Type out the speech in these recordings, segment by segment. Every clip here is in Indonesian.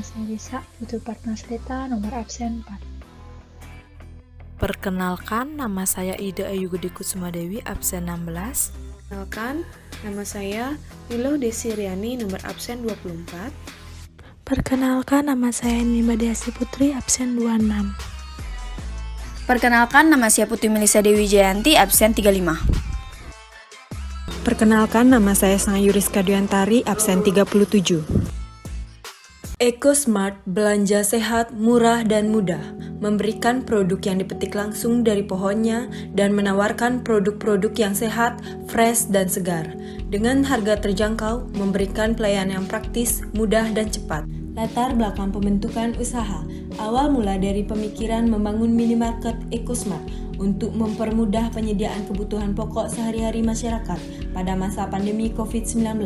saya Lisa, Putu Partner Cerita, nomor absen 4. Perkenalkan, nama saya Ida Ayu Gede Kusumadewi, absen 16. Perkenalkan, nama saya Lilo Desiriani, nomor absen 24. Perkenalkan, nama saya Nima Deasi Putri, absen 26. Perkenalkan, nama saya Putri Melisa Dewi Jayanti, absen 35. Perkenalkan, nama saya Sang Yuriska Duyantari, absen 37. EcoSmart belanja sehat, murah, dan mudah, memberikan produk yang dipetik langsung dari pohonnya dan menawarkan produk-produk yang sehat, fresh, dan segar. Dengan harga terjangkau, memberikan pelayanan yang praktis, mudah, dan cepat. Latar belakang pembentukan usaha, awal mula dari pemikiran membangun minimarket EcoSmart untuk mempermudah penyediaan kebutuhan pokok sehari-hari masyarakat pada masa pandemi COVID-19.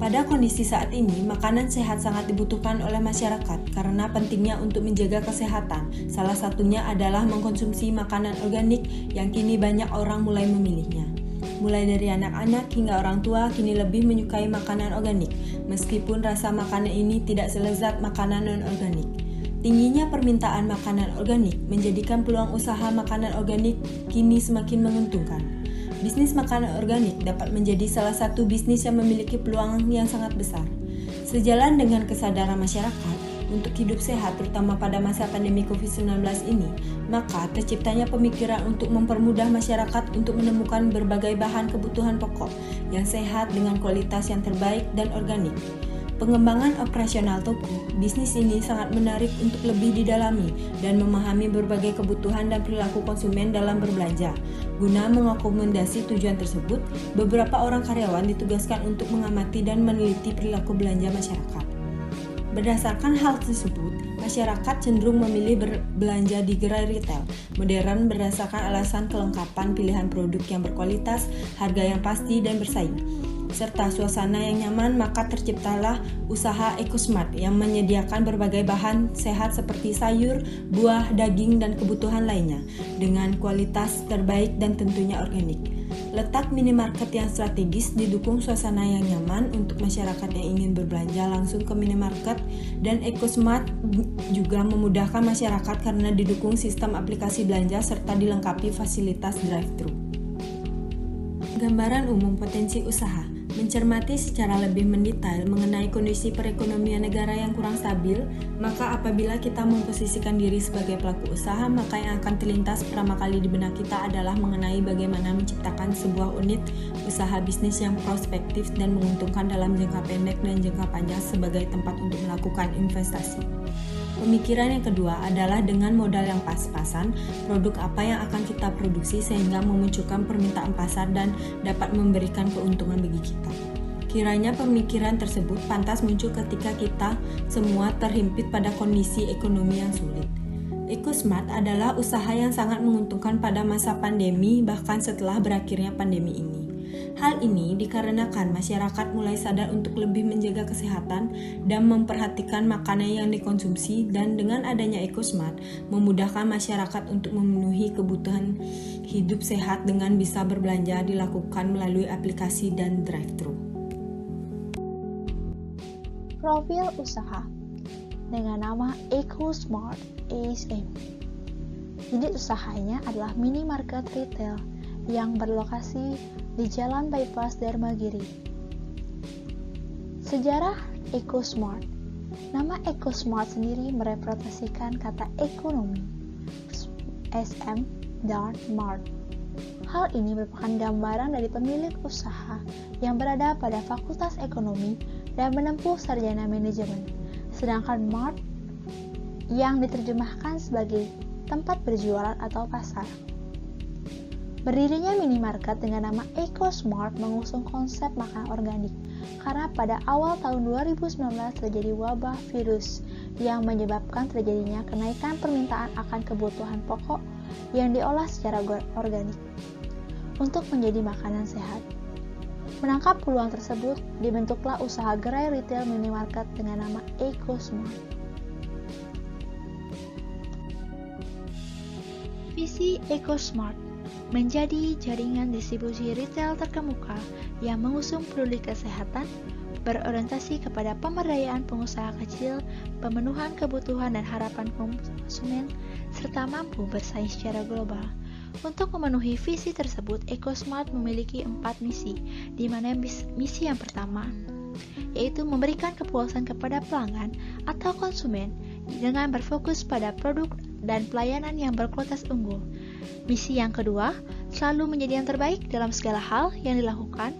Pada kondisi saat ini, makanan sehat sangat dibutuhkan oleh masyarakat karena pentingnya untuk menjaga kesehatan. Salah satunya adalah mengkonsumsi makanan organik yang kini banyak orang mulai memilihnya. Mulai dari anak-anak hingga orang tua kini lebih menyukai makanan organik, meskipun rasa makanan ini tidak selezat makanan non-organik. Tingginya permintaan makanan organik menjadikan peluang usaha makanan organik kini semakin menguntungkan. Bisnis makanan organik dapat menjadi salah satu bisnis yang memiliki peluang yang sangat besar. Sejalan dengan kesadaran masyarakat untuk hidup sehat terutama pada masa pandemi COVID-19 ini, maka terciptanya pemikiran untuk mempermudah masyarakat untuk menemukan berbagai bahan kebutuhan pokok yang sehat dengan kualitas yang terbaik dan organik. Pengembangan operasional toko, bisnis ini sangat menarik untuk lebih didalami dan memahami berbagai kebutuhan dan perilaku konsumen dalam berbelanja. Guna mengakomodasi tujuan tersebut, beberapa orang karyawan ditugaskan untuk mengamati dan meneliti perilaku belanja masyarakat. Berdasarkan hal tersebut, masyarakat cenderung memilih berbelanja di gerai retail modern berdasarkan alasan kelengkapan pilihan produk yang berkualitas, harga yang pasti dan bersaing, serta suasana yang nyaman. Maka terciptalah usaha EcoSmart yang menyediakan berbagai bahan sehat seperti sayur, buah, daging, dan kebutuhan lainnya dengan kualitas terbaik dan tentunya organik. Letak minimarket yang strategis didukung suasana yang nyaman untuk masyarakat yang ingin berbelanja langsung ke minimarket, dan EcoSmart juga memudahkan masyarakat karena didukung sistem aplikasi belanja serta dilengkapi fasilitas drive-thru. Gambaran umum potensi usaha mencermati secara lebih mendetail mengenai kondisi perekonomian negara yang kurang stabil, maka apabila kita memposisikan diri sebagai pelaku usaha, maka yang akan terlintas pertama kali di benak kita adalah mengenai bagaimana menciptakan sebuah unit usaha bisnis yang prospektif dan menguntungkan dalam jangka pendek dan jangka panjang sebagai tempat untuk melakukan investasi. Pemikiran yang kedua adalah dengan modal yang pas-pasan, produk apa yang akan kita produksi sehingga memunculkan permintaan pasar dan dapat memberikan keuntungan bagi kita. Kiranya pemikiran tersebut pantas muncul ketika kita semua terhimpit pada kondisi ekonomi yang sulit. EcoSmart adalah usaha yang sangat menguntungkan pada masa pandemi bahkan setelah berakhirnya pandemi ini. Hal ini dikarenakan masyarakat mulai sadar untuk lebih menjaga kesehatan dan memperhatikan makanan yang dikonsumsi, dan dengan adanya EcoSmart memudahkan masyarakat untuk memenuhi kebutuhan hidup sehat dengan bisa berbelanja dilakukan melalui aplikasi dan drive-thru. Profil usaha dengan nama EcoSmart ASM. Unit usahanya adalah minimarket retail yang berlokasi di Jalan Bypass Dharmagiri. Sejarah EcoSmart. Nama EcoSmart sendiri merepresentasikan kata ekonomi, SM dan Mart. Hal ini merupakan gambaran dari pemilik usaha yang berada pada Fakultas Ekonomi dan menempuh sarjana manajemen, sedangkan Mart yang diterjemahkan sebagai tempat berjualan atau pasar. Berdirinya minimarket dengan nama EcoSmart mengusung konsep makanan organik karena pada awal tahun 2019 terjadi wabah virus yang menyebabkan terjadinya kenaikan permintaan akan kebutuhan pokok yang diolah secara organik untuk menjadi makanan sehat. Menangkap peluang tersebut, dibentuklah usaha gerai retail minimarket dengan nama EcoSmart. Visi EcoSmart menjadi jaringan distribusi retail terkemuka yang mengusung peduli kesehatan, berorientasi kepada pemberdayaan pengusaha kecil, pemenuhan kebutuhan dan harapan konsumen, serta mampu bersaing secara global. Untuk memenuhi visi tersebut, EcoSmart memiliki 4 misi, di mana misi yang pertama yaitu memberikan kepuasan kepada pelanggan atau konsumen dengan berfokus pada produk dan pelayanan yang berkualitas unggul. Misi yang kedua, selalu menjadi yang terbaik dalam segala hal yang dilakukan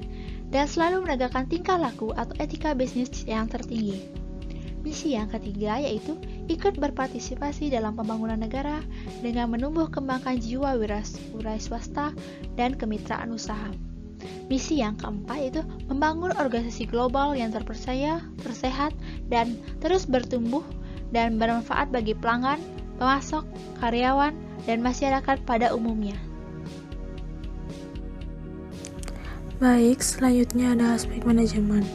dan selalu menegakkan tingkah laku atau etika bisnis yang tertinggi. Misi yang ketiga yaitu ikut berpartisipasi dalam pembangunan negara dengan menumbuh kembangkan jiwa wira swasta dan kemitraan usaha. Misi yang keempat yaitu membangun organisasi global yang terpercaya, tersehat, dan terus bertumbuh dan bermanfaat bagi pelanggan, pemasok, karyawan, dan masyarakat pada umumnya. Baik, selanjutnya ada aspek manajemen.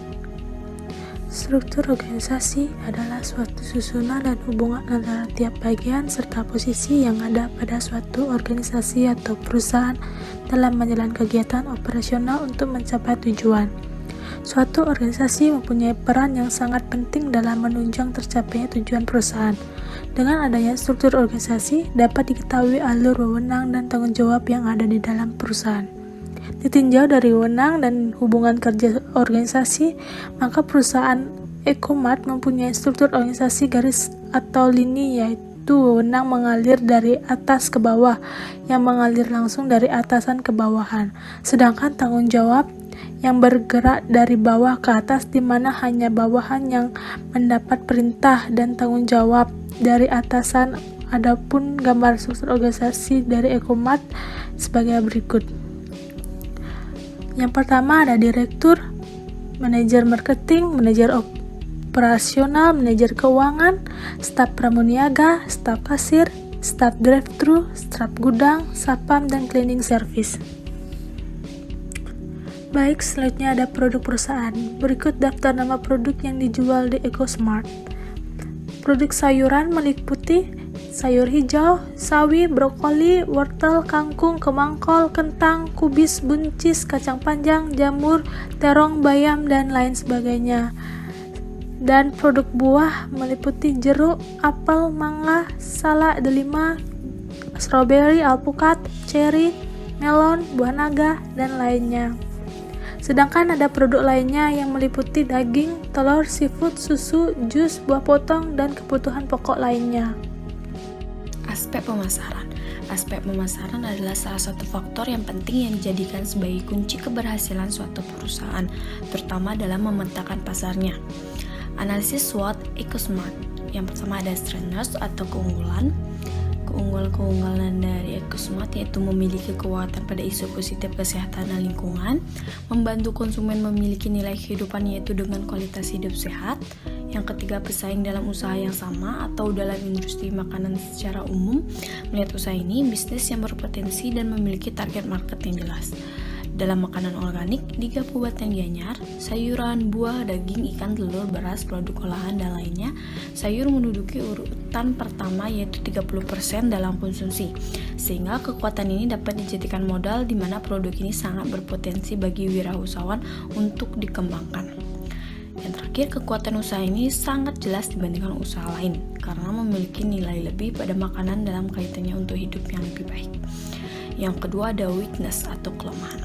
Struktur organisasi adalah suatu susunan dan hubungan antara tiap bagian serta posisi yang ada pada suatu organisasi atau perusahaan dalam menjalankan kegiatan operasional untuk mencapai tujuan. Suatu organisasi mempunyai peran yang sangat penting dalam menunjang tercapainya tujuan perusahaan. Dengan adanya struktur organisasi, dapat diketahui alur wewenang dan tanggung jawab yang ada di dalam perusahaan. Ditinjau dari wewenang dan hubungan kerja organisasi, maka perusahaan EcoSmart mempunyai struktur organisasi garis atau lini, yaitu wewenang mengalir dari atas ke bawah yang mengalir langsung dari atasan ke bawahan, sedangkan tanggung jawab yang bergerak dari bawah ke atas, di mana hanya bawahan yang mendapat perintah dan tanggung jawab dari atasan. Adapun gambar struktur organisasi dari EcoSmart sebagai berikut. Yang pertama ada direktur, manajer marketing, manajer operasional, manajer keuangan, staf pramuniaga, staf kasir, staf drive-thru, staf gudang, satpam, dan cleaning service. Baik, selanjutnya ada produk perusahaan. Berikut daftar nama produk yang dijual di EcoSmart. Produk sayuran meliputi sayur hijau, sawi, brokoli, wortel, kangkung, kemangkol, kentang, kubis, buncis, kacang panjang, jamur, terong, bayam, dan lain sebagainya. Dan produk buah meliputi jeruk, apel, mangga, salak, delima, strawberry, alpukat, cherry, melon, buah naga, dan lainnya. Sedangkan ada produk lainnya yang meliputi daging, telur, seafood, susu, jus, buah potong, dan kebutuhan pokok lainnya. Aspek pemasaran. Aspek pemasaran adalah salah satu faktor yang penting yang dijadikan sebagai kunci keberhasilan suatu perusahaan, terutama dalam memetakan pasarnya. Analisis SWOT EcoSmart. Yang pertama ada strengths atau keunggulan. Keunggulan dari EcoSmart yaitu memiliki kekuatan pada isu positif kesehatan dan lingkungan, membantu konsumen memiliki nilai kehidupan yaitu dengan kualitas hidup sehat. Yang ketiga, pesaing dalam usaha yang sama atau dalam industri makanan secara umum. Melihat usaha ini, bisnis yang berpotensi dan memiliki target market yang jelas. Dalam makanan organik di Kabupaten Gianyar, sayuran, buah, daging, ikan, telur, beras, produk olahan, dan lainnya, sayur menduduki urutan pertama yaitu 30% dalam konsumsi. Sehingga kekuatan ini dapat dijadikan modal di mana produk ini sangat berpotensi bagi wirausahawan untuk dikembangkan. Yang terakhir, kekuatan usaha ini sangat jelas dibandingkan usaha lain karena memiliki nilai lebih pada makanan dalam kaitannya untuk hidup yang lebih baik. Yang kedua ada weakness atau kelemahan.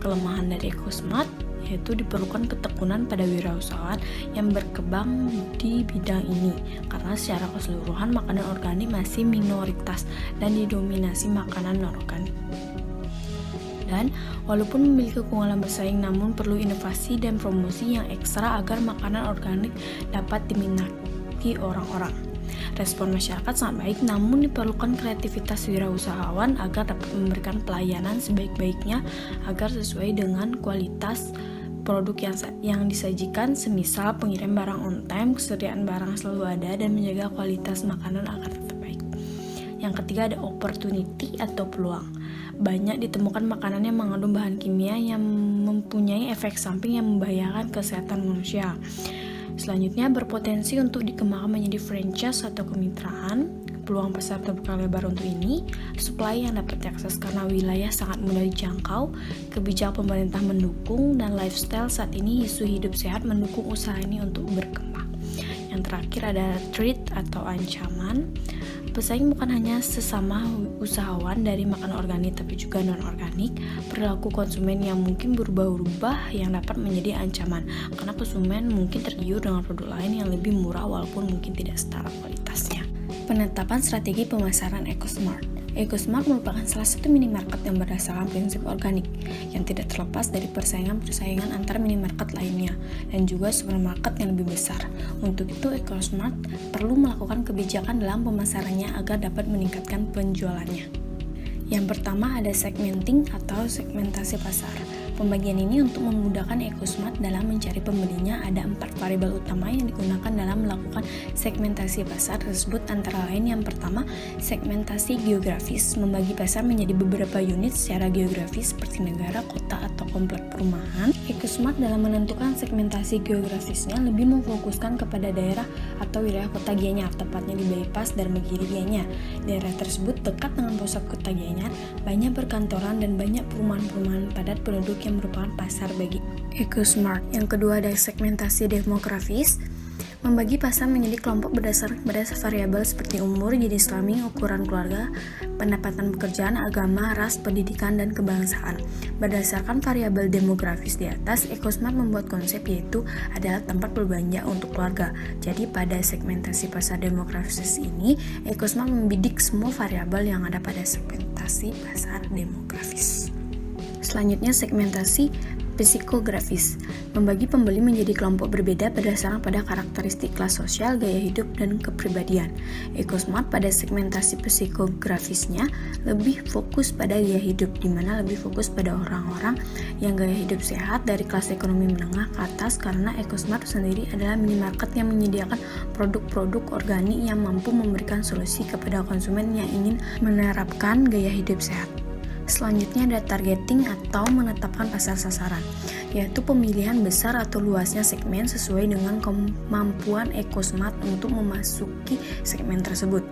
Kelemahan dari EcoSmart yaitu diperlukan ketekunan pada wirausahawan yang berkembang di bidang ini karena secara keseluruhan makanan organik masih minoritas dan didominasi makanan non-organik. Dan walaupun memiliki keunggulan bersaing, namun perlu inovasi dan promosi yang ekstra agar makanan organik dapat diminati orang-orang. Respon masyarakat sangat baik, namun diperlukan kreativitas wirausahawan agar dapat memberikan pelayanan sebaik-baiknya agar sesuai dengan kualitas produk yang disajikan, semisal pengirim barang on time, kesediaan barang selalu ada, dan menjaga kualitas makanan agar tetap baik. Yang ketiga ada opportunity atau peluang. Banyak ditemukan makanan yang mengandung bahan kimia yang mempunyai efek samping yang membahayakan kesehatan manusia. Selanjutnya berpotensi untuk dikembangkan menjadi franchise atau kemitraan. peluang pasar terbuka lebar untuk ini, supply yang dapat diakses karena wilayah sangat mudah dijangkau, kebijakan pemerintah mendukung, dan lifestyle saat ini isu hidup sehat mendukung usaha ini untuk berkembang. Yang terakhir ada threat atau ancaman. Pesaing bukan hanya sesama usahawan dari makanan organik tapi juga non-organik. Perilaku konsumen yang mungkin berubah-ubah yang dapat menjadi ancaman karena konsumen mungkin tergiur dengan produk lain yang lebih murah walaupun mungkin tidak setara kualitasnya. Penetapan strategi pemasaran EcoSmart. EcoSmart merupakan salah satu minimarket yang berdasarkan prinsip organik yang tidak terlepas dari persaingan antar minimarket lainnya dan juga supermarket yang lebih besar. Untuk itu, EcoSmart perlu melakukan kebijakan dalam pemasarannya agar dapat meningkatkan penjualannya. Yang pertama ada segmenting atau segmentasi pasar. Pembagian ini untuk memudahkan EcoSmart dalam mencari pembelinya. Ada 4 variabel utama yang digunakan dalam melakukan segmentasi pasar tersebut, antara lain yang pertama, segmentasi geografis, membagi pasar menjadi beberapa unit secara geografis seperti negara, kota, atau komplek perumahan. EcoSmart dalam menentukan segmentasi geografisnya lebih memfokuskan kepada daerah atau wilayah kota Gianyar, tepatnya di bypass Dharmagiri Gianyar. Daerah tersebut dekat dengan pusat kota Gianyar, banyak perkantoran dan banyak perumahan-perumahan padat penduduk yang merupakan pasar bagi EcoSmart. Yang kedua ada segmentasi demografis, membagi pasar menjadi kelompok berdasar variabel seperti umur, jenis kelamin, ukuran keluarga, pendapatan pekerjaan, agama, ras, pendidikan, dan kebangsaan. Berdasarkan variabel demografis di atas, EcoSmart membuat konsep yaitu adalah tempat berbelanja untuk keluarga. Jadi pada segmentasi pasar demografis ini, EcoSmart membidik semua variabel yang ada pada segmentasi pasar demografis. Selanjutnya segmentasi psikografis, membagi pembeli menjadi kelompok berbeda berdasarkan pada karakteristik kelas sosial, gaya hidup, dan kepribadian. EcoSmart pada segmentasi psikografisnya lebih fokus pada gaya hidup, di mana lebih fokus pada orang-orang yang gaya hidup sehat dari kelas ekonomi menengah ke atas, karena EcoSmart sendiri adalah minimarket yang menyediakan produk-produk organik yang mampu memberikan solusi kepada konsumen yang ingin menerapkan gaya hidup sehat. Selanjutnya ada targeting atau menetapkan pasar sasaran, yaitu pemilihan besar atau luasnya segmen sesuai dengan kemampuan EcoSmart untuk memasuki segmen tersebut.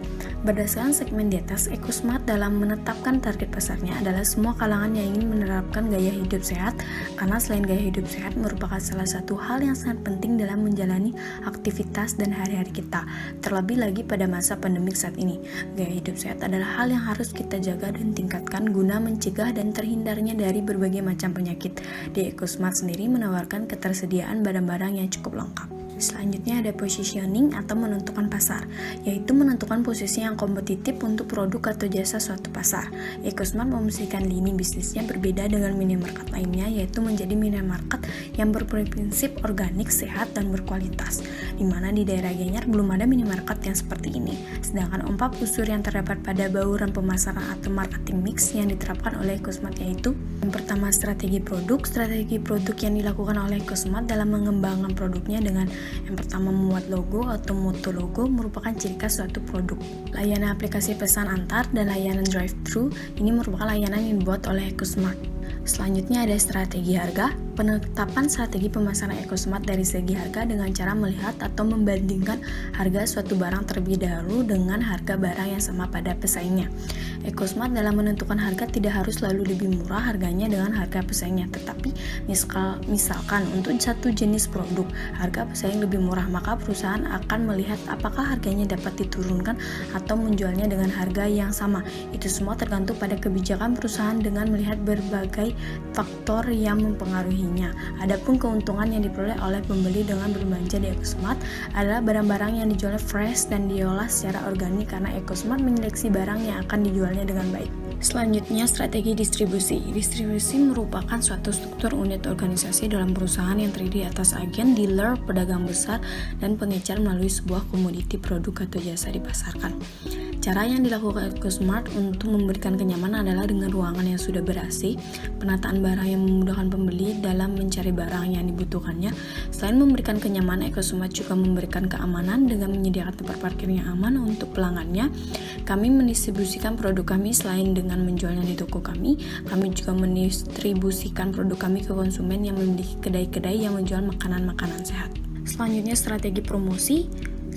Berdasarkan segmen di atas, EcoSmart dalam menetapkan target pasarnya adalah semua kalangan yang ingin menerapkan gaya hidup sehat, karena selain gaya hidup sehat merupakan salah satu hal yang sangat penting dalam menjalani aktivitas dan hari-hari kita, terlebih lagi pada masa pandemik saat ini. Gaya hidup sehat adalah hal yang harus kita jaga dan tingkatkan guna mencegah dan terhindarnya dari berbagai macam penyakit. Di EcoSmart sendiri menawarkan ketersediaan barang-barang yang cukup lengkap. Selanjutnya ada positioning atau menentukan pasar, yaitu menentukan posisi yang kompetitif untuk produk atau jasa suatu pasar. EcoSmart memposisikan lini bisnisnya berbeda dengan minimarket lainnya, yaitu menjadi minimarket yang berprinsip organik, sehat, dan berkualitas, di mana di daerah Gianyar belum ada minimarket yang seperti ini. Sedangkan 4 unsur yang terdapat pada bauran pemasaran atau marketing mix yang diterapkan oleh EcoSmart yaitu yang pertama strategi produk yang dilakukan oleh EcoSmart dalam mengembangkan produknya dengan yang pertama membuat logo atau moto logo merupakan ciri khas suatu produk. Layanan aplikasi pesan antar dan layanan drive-thru ini merupakan layanan yang dibuat oleh EcoSmart. Selanjutnya ada strategi harga. Penetapan strategi pemasaran EcoSmart dari segi harga dengan cara melihat atau membandingkan harga suatu barang terlebih dahulu dengan harga barang yang sama pada pesaingnya. EcoSmart dalam menentukan harga tidak harus selalu lebih murah harganya dengan harga pesaingnya, tetapi misalkan untuk satu jenis produk harga pesaing lebih murah, maka perusahaan akan melihat apakah harganya dapat diturunkan atau menjualnya dengan harga yang sama. Itu semua tergantung pada kebijakan perusahaan dengan melihat berbagai faktor yang mempengaruhinya. Adapun keuntungan yang diperoleh oleh pembeli dengan berbelanja di EcoSmart adalah barang-barang yang dijual fresh dan diolah secara organik, karena EcoSmart menyeleksi barang yang akan dijualnya dengan baik. Selanjutnya, strategi distribusi. Distribusi merupakan suatu struktur unit organisasi dalam perusahaan yang terdiri atas agen, dealer, pedagang besar, dan pengecer melalui sebuah komoditi produk atau jasa dipasarkan. Cara yang dilakukan EcoSmart untuk memberikan kenyamanan adalah dengan ruangan yang sudah ber-AC, penataan barang yang memudahkan pembeli dalam mencari barang yang dibutuhkannya. Selain memberikan kenyamanan, EcoSmart juga memberikan keamanan dengan menyediakan tempat parkir yang aman untuk pelanggannya. Kami mendistribusikan produk kami selain dengan menjualnya di toko kami juga mendistribusikan produk kami ke konsumen yang memiliki kedai-kedai yang menjual makanan-makanan sehat. Selanjutnya, strategi promosi.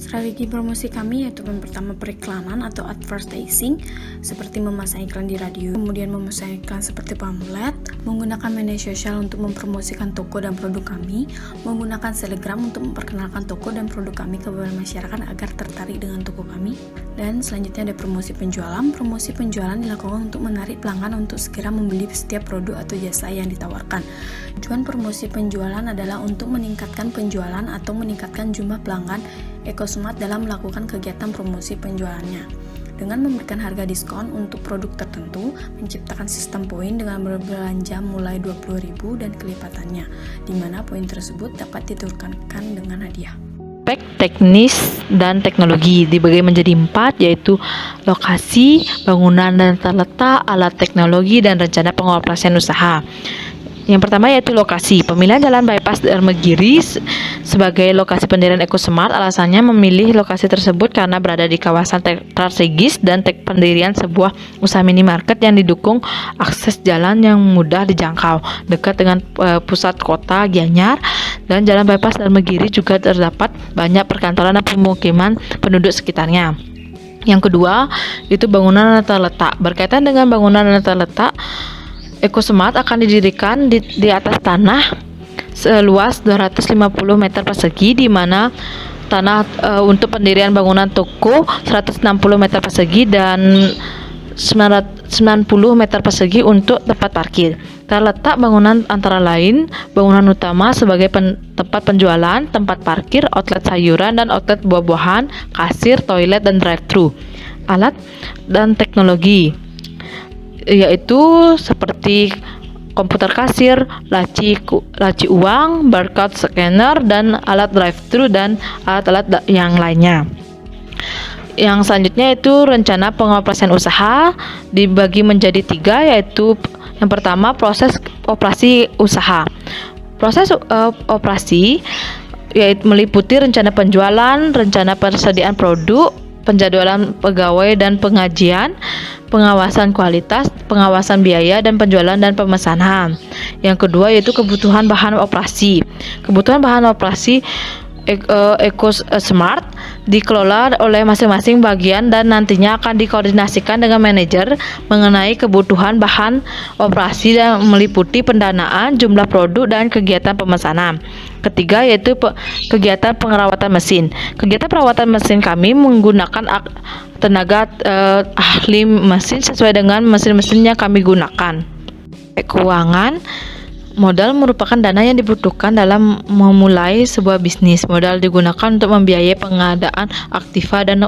Strategi promosi kami yaitu yang pertama periklanan atau advertising, seperti memasang iklan di radio, kemudian memasang iklan seperti pamflet, menggunakan media sosial untuk mempromosikan toko dan produk kami, menggunakan Telegram untuk memperkenalkan toko dan produk kami kepada masyarakat agar tertarik dengan toko kami. Dan selanjutnya ada promosi penjualan. Promosi penjualan dilakukan untuk menarik pelanggan untuk segera membeli setiap produk atau jasa yang ditawarkan. Tujuan promosi penjualan adalah untuk meningkatkan penjualan atau meningkatkan jumlah pelanggan EcoSmart dalam melakukan kegiatan promosi penjualannya. Dengan memberikan harga diskon untuk produk tertentu, menciptakan sistem poin dengan berbelanja mulai 20.000 dan kelipatannya, di mana poin tersebut dapat ditukarkan dengan hadiah. Aspek teknis dan teknologi dibagi menjadi 4, yaitu lokasi, bangunan dan terletak, alat teknologi, dan rencana pengoperasian usaha. Yang pertama yaitu lokasi. Pemilihan Jalan Bypass Dharmagiri sebagai lokasi pendirian EcoSmart, alasannya memilih lokasi tersebut karena berada di kawasan strategis dan pendirian sebuah usaha minimarket yang didukung akses jalan yang mudah dijangkau, dekat dengan pusat kota Gianyar, dan Jalan Bypass Dharmagiri juga terdapat banyak perkantoran dan pemukiman penduduk sekitarnya. Yang kedua, itu bangunan dan terletak. Berkaitan dengan bangunan dan terletak, EcoSmart akan didirikan di atas tanah seluas 250 meter persegi, di mana tanah untuk pendirian bangunan toko 160 meter persegi dan 90 meter persegi untuk tempat parkir. Terletak bangunan antara lain bangunan utama sebagai tempat penjualan, tempat parkir, outlet sayuran dan outlet buah-buahan, kasir, toilet, dan drive-thru. Alat dan teknologi yaitu seperti komputer kasir, laci uang, barcode scanner, dan alat drive-thru dan alat-alat yang lainnya. Yang selanjutnya itu rencana pengoperasian usaha dibagi menjadi 3, yaitu yang pertama proses operasi usaha. Proses operasi yaitu meliputi rencana penjualan, rencana persediaan produk, penjadwalan pegawai dan pengajian, pengawasan kualitas, pengawasan biaya, dan penjualan dan pemesanan. Yang kedua yaitu kebutuhan bahan operasi. Kebutuhan bahan operasi EcoSmart dikelola oleh masing-masing bagian dan nantinya akan dikoordinasikan dengan manajer mengenai kebutuhan bahan operasi dan meliputi pendanaan, jumlah produk, dan kegiatan pemesanan. Ketiga yaitu kegiatan pengerawatan mesin. Kegiatan perawatan mesin kami menggunakan tenaga ahli mesin sesuai dengan mesin-mesin yang kami gunakan. Keuangan. Modal merupakan dana yang dibutuhkan dalam memulai sebuah bisnis. Modal digunakan untuk membiayai pengadaan aktiva dan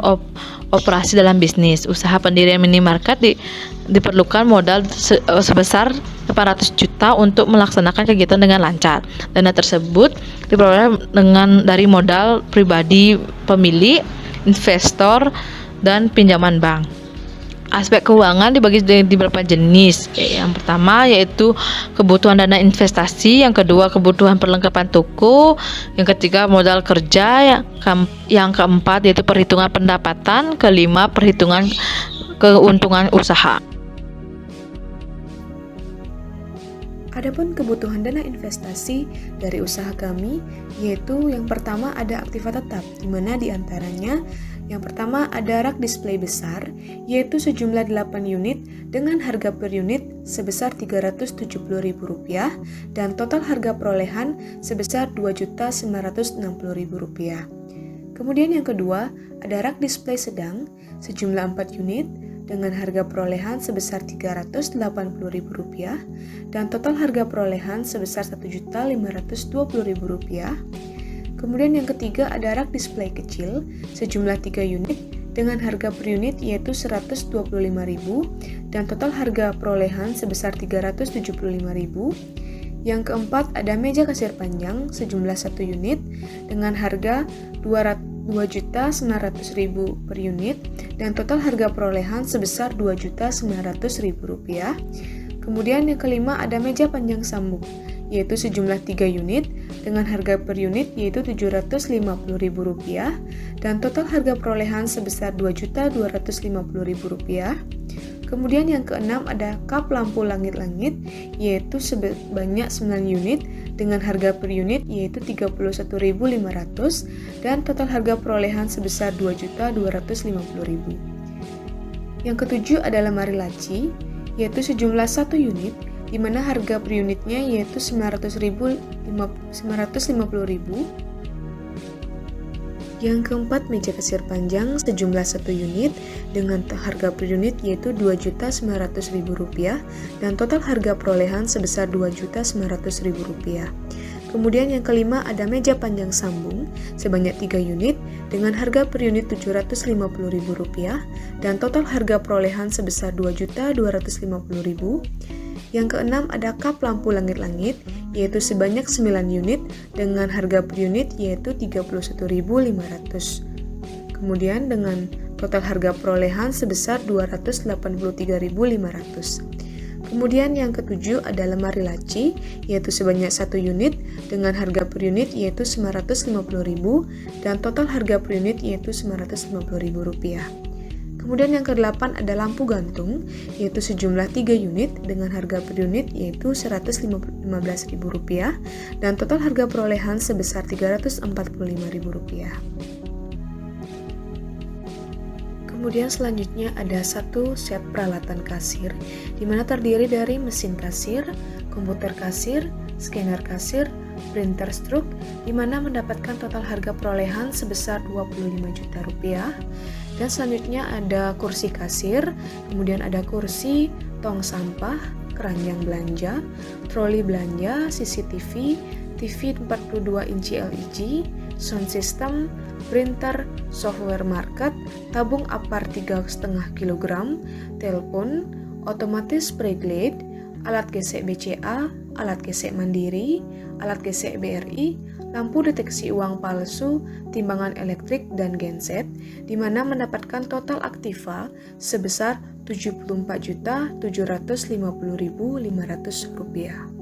operasi dalam bisnis. Usaha pendirian minimarket diperlukan modal sebesar 800 juta untuk melaksanakan kegiatan dengan lancar. Dana tersebut diperoleh dari modal pribadi pemilik, investor, dan pinjaman bank. Aspek keuangan dibagi di beberapa jenis. Yang pertama yaitu kebutuhan dana investasi, yang kedua kebutuhan perlengkapan toko, yang ketiga modal kerja, yang keempat yaitu perhitungan pendapatan, kelima perhitungan keuntungan usaha. Adapun kebutuhan dana investasi dari usaha kami yaitu yang pertama ada aktiva tetap, di mana diantaranya yang pertama ada rak display besar, yaitu sejumlah 8 unit dengan harga per unit sebesar Rp370.000 dan total harga perolehan sebesar Rp2.960.000. Kemudian yang kedua ada rak display sedang sejumlah 4 unit dengan harga perolehan sebesar Rp380.000 dan total harga perolehan sebesar Rp1.520.000. Kemudian yang ketiga ada rak display kecil sejumlah 3 unit dengan harga per unit yaitu Rp125.000 dan total harga perolehan sebesar Rp375.000. Yang keempat ada meja kasir panjang sejumlah 1 unit dengan harga Rp2.900.000 per unit dan total harga perolehan sebesar Rp2.900.000. Kemudian yang kelima ada meja panjang sambung yaitu sejumlah 3 unit dengan harga per unit yaitu Rp750.000 dan total harga perolehan sebesar Rp2.250.000. Kemudian yang keenam ada kap lampu langit-langit, yaitu sebanyak 9 unit dengan harga per unit yaitu 31.500 dan total harga perolehan sebesar 2.250.000. Yang ketujuh ada lemari laci, yaitu sejumlah 1 unit di mana harga per unitnya yaitu 950.000. Yang keempat, meja kasir panjang sejumlah 1 unit dengan harga per unit yaitu Rp2.900.000 dan total harga perolehan sebesar Rp2.900.000. Kemudian yang kelima ada meja panjang sambung sebanyak 3 unit dengan harga per unit Rp750.000 dan total harga perolehan sebesar Rp2.250.000. Yang keenam ada kap lampu langit-langit yaitu sebanyak 9 unit dengan harga per unit yaitu Rp31.500. Kemudian dengan total harga perolehan sebesar Rp283.500. Kemudian yang ketujuh ada lemari laci yaitu sebanyak 1 unit dengan harga per unit yaitu Rp950.000 dan total harga per unit yaitu Rp950.000. Kemudian yang ke-8 ada lampu gantung, yaitu sejumlah 3 unit dengan harga per unit yaitu Rp115.000 dan total harga perolehan sebesar Rp345.000. Kemudian selanjutnya ada 1 set peralatan kasir, di mana terdiri dari mesin kasir, komputer kasir, scanner kasir, printer struk, di mana mendapatkan total harga perolehan sebesar Rp25 juta. Dan selanjutnya ada kursi kasir, kemudian ada kursi, tong sampah, keranjang belanja, troli belanja, CCTV, TV 42 inci LED, sound system, printer, software market, tabung apar 3,5 kg, telepon, otomatis spray glade, alat gesek BCA, alat gesek mandiri, alat gesek BRI, lampu deteksi uang palsu, timbangan elektrik, dan genset, di mana mendapatkan total aktiva sebesar Rp74.750.500.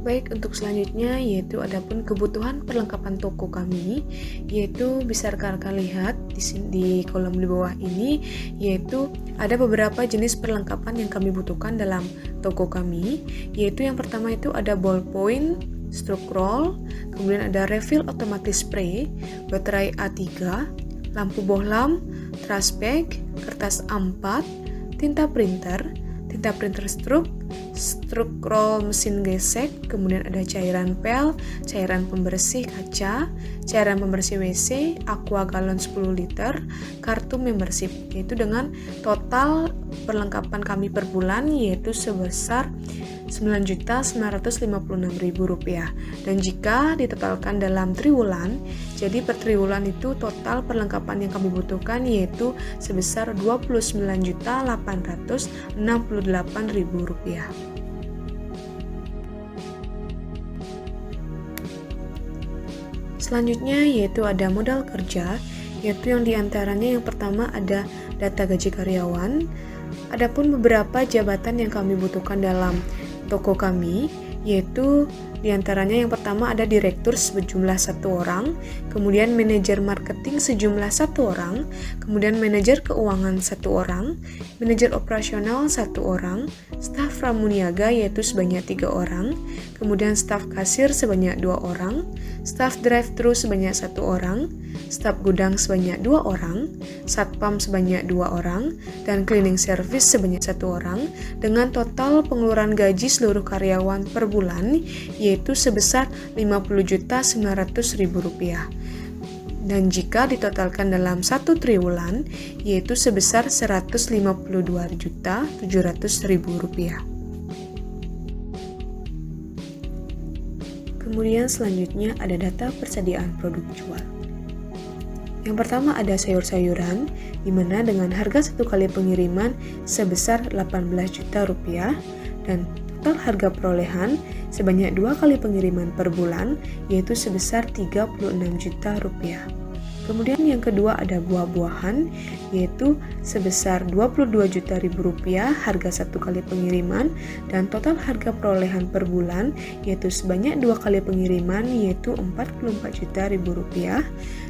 Baik, untuk selanjutnya yaitu adapun kebutuhan perlengkapan toko kami, yaitu bisa rekan-rekan lihat di kolom di bawah ini, yaitu ada beberapa jenis perlengkapan yang kami butuhkan dalam toko kami, yaitu yang pertama itu ada ballpoint, stroke roll, kemudian ada refill otomatis spray, baterai A3, lampu bohlam, trash bag, kertas A4, tinta printer stroke roll mesin gesek, kemudian ada cairan pel, cairan pembersih kaca, cairan pembersih WC, aqua galon 10 liter, kartu membership, yaitu dengan total perlengkapan kami per bulan yaitu sebesar Rp9.956.000. Dan jika ditotalkan dalam triwulan, jadi per triwulan itu total perlengkapan yang kami butuhkan yaitu sebesar Rp29.868.000. Selanjutnya yaitu ada modal kerja, yaitu yang diantaranya yang pertama ada data gaji karyawan. Adapun beberapa jabatan yang kami butuhkan dalam toko kami, yaitu diantaranya yang pertama ada direktur sejumlah 1 orang, kemudian manajer marketing sejumlah 1 orang, kemudian manajer keuangan 1 orang, manajer operasional 1 orang, staf pramuniaga yaitu sebanyak 3 orang, kemudian staf kasir sebanyak 2 orang, staf drive-thru sebanyak 1 orang, staf gudang sebanyak 2 orang, satpam sebanyak 2 orang, dan cleaning service sebanyak 1 orang, dengan total pengeluaran gaji seluruh karyawan per bulan yaitu sebesar Rp50.900.000. Dan jika ditotalkan dalam 1 triwulan yaitu sebesar Rp152.700.000. Kemudian selanjutnya ada data persediaan produk jual. Yang pertama ada sayur-sayuran, di mana dengan harga 1 kali pengiriman sebesar Rp18 juta dan total harga perolehan sebanyak 2 kali pengiriman per bulan yaitu sebesar Rp36 juta. Kemudian yang kedua ada buah-buahan, yaitu sebesar Rp22.000 harga 1 kali pengiriman, dan total harga perolehan per bulan yaitu sebanyak 2 kali pengiriman yaitu Rp44 juta.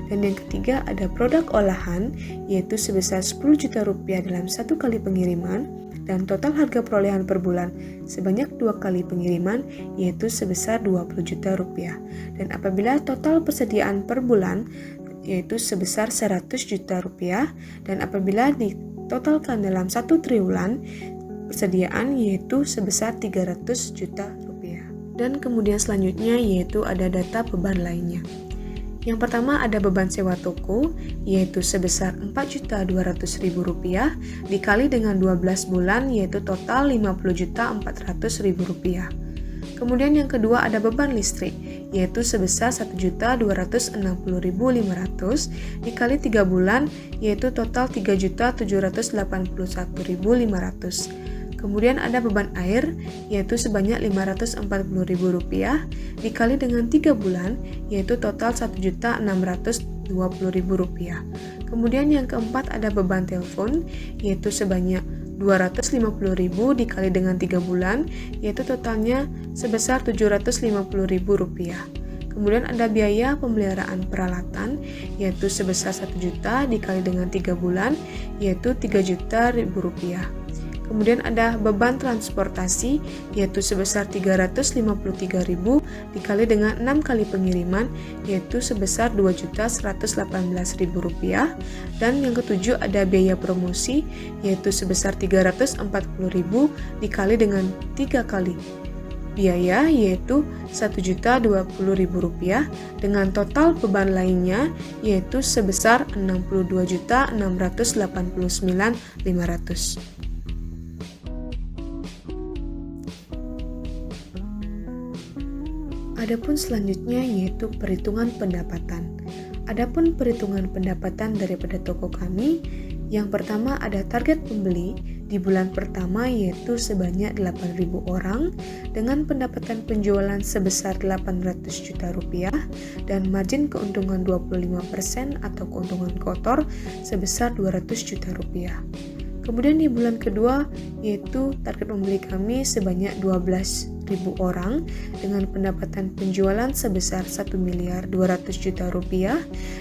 Dan yang ketiga ada produk olahan, yaitu sebesar Rp10 juta dalam 1 kali pengiriman, dan total harga perolehan per bulan sebanyak 2 kali pengiriman yaitu sebesar Rp20 juta. Dan apabila total persediaan per bulan yaitu sebesar Rp100 juta, dan apabila ditotalkan dalam 1 triwulan persediaan yaitu sebesar Rp300 juta. Dan kemudian selanjutnya yaitu ada data beban lainnya. Yang pertama ada beban sewa toko, yaitu sebesar Rp4.200.000 dikali dengan 12 bulan, yaitu total Rp50.400.000. Kemudian yang kedua ada beban listrik, yaitu sebesar Rp1.260.500 dikali 3 bulan, yaitu total Rp3.781.500. Kemudian ada beban air, yaitu sebanyak Rp540.000 dikali dengan 3 bulan, yaitu total Rp1.620.000. Kemudian yang keempat ada beban telepon, yaitu sebanyak Rp250.000 dikali dengan 3 bulan, yaitu totalnya sebesar Rp750.000. Kemudian ada biaya pemeliharaan peralatan, yaitu sebesar Rp1 juta dikali dengan 3 bulan, yaitu Rp3 juta. Kemudian ada beban transportasi, yaitu sebesar Rp353.000 dikali dengan 6 kali pengiriman, yaitu sebesar Rp2.118.000. Dan yang ketujuh ada biaya promosi, yaitu sebesar Rp340.000 dikali dengan 3 kali biaya, yaitu Rp1.020.000, dengan total beban lainnya yaitu sebesar Rp62.689.500. Adapun selanjutnya yaitu perhitungan pendapatan. Adapun perhitungan pendapatan daripada toko kami, yang pertama ada target pembeli di bulan pertama yaitu sebanyak 8.000 orang dengan pendapatan penjualan sebesar Rp800 juta dan margin keuntungan 25% atau keuntungan kotor sebesar Rp200 juta. Kemudian di bulan kedua yaitu target pembeli kami sebanyak 12.000 orang dengan pendapatan penjualan sebesar Rp1.200 juta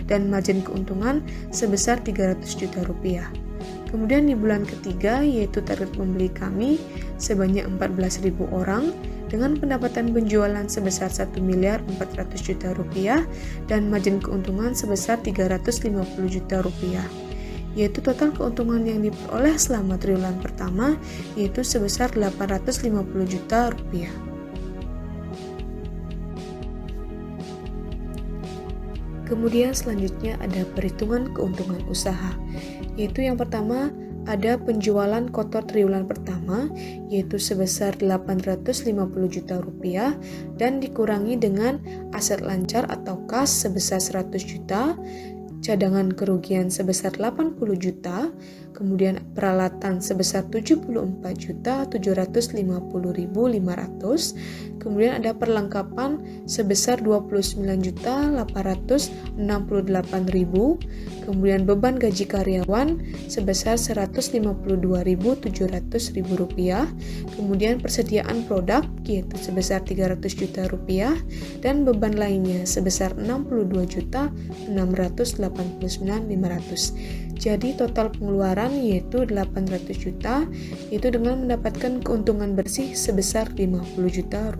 dan margin keuntungan sebesar Rp300 juta. Kemudian di bulan ketiga yaitu target pembeli kami sebanyak 14.000 orang dengan pendapatan penjualan sebesar Rp1.400 juta dan margin keuntungan sebesar Rp350 juta. Yaitu total keuntungan yang diperoleh selama triwulan pertama yaitu sebesar Rp850 juta. Kemudian selanjutnya ada perhitungan keuntungan usaha, yaitu yang pertama ada penjualan kotor triwulan pertama yaitu sebesar Rp850 juta dan dikurangi dengan aset lancar atau kas sebesar Rp100 juta, cadangan kerugian sebesar Rp80 juta, kemudian peralatan sebesar Rp79.750.500, kemudian ada perlengkapan sebesar Rp29.868.000, kemudian beban gaji karyawan sebesar Rp152.700.000, kemudian persediaan produk yaitu sebesar Rp300 juta dan beban lainnya sebesar Rp62.689.500. Jadi total pengeluaran yaitu Rp800 juta, yaitu dengan mendapatkan keuntungan bersih sebesar Rp50 juta.